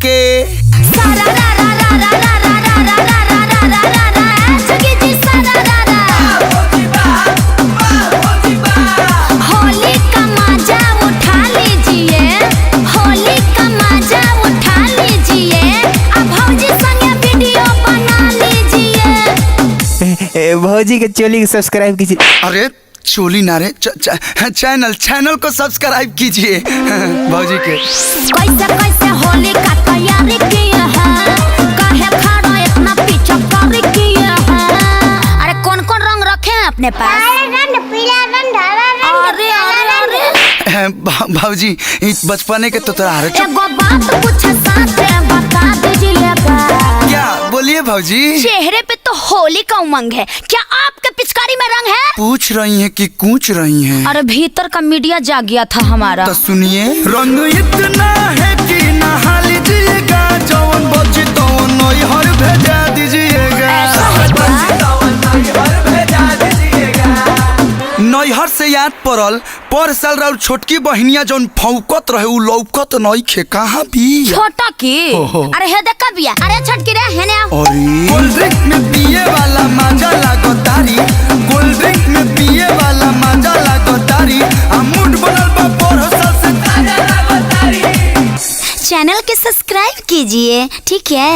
के। होली का मजा उठा लीजिए, होली का मजा उठा लीजिए, अब भौजी संगे वीडियो बना लीजिए। भौजी के चोली को सब्सक्राइब कीजिए। अरे चोली ना रे, चैनल को सब्सक्राइब कीजिए भौजी के। कैसे कैसे होली का तैयारी किए हैं, काहे खड़ा इतना पीछे कर किए हैं। अरे कौन कौन रंग रखे हैं अपने पास? पीला रंग, हरा रंग, अरे अरे अरे भौजी बचपने के तो तोरा एगो बात कुछ साथ बता दीजिएगा। क्या बोलिए भौजी? चेहरे पे तो होली का उमंग है, क्या आपके पिचकारी में रंग है? पूछ रही हैं कि कूच रही हैं? अरे भीतर का मीडिया जाग गया था हमारा। तो सुनिए, रंग इतना है कि नहा लीजिएगा, जौन बची तो नैहर भेजा दीजिएगा। नैहर से याद पड़ल, पर साल राउर छोटकी बहनिया जौन फौकत रहे उ लौकत नइखे, कहाँ भी? छोटा की? अरे हे देखा बिया, अरे छटकी रे हेने आओ। अरे कोल्ड ड्रिंक में पिए वाला मजा लागतारी, कोल्ड ड्रिंक में पिए वाला मजा लागतारी, आ मूड बनल बा पर साल से ताजा लागतारी। चैनल के सब्सक्राइब कीजिए, ठीक है?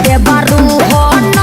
देवरू हो न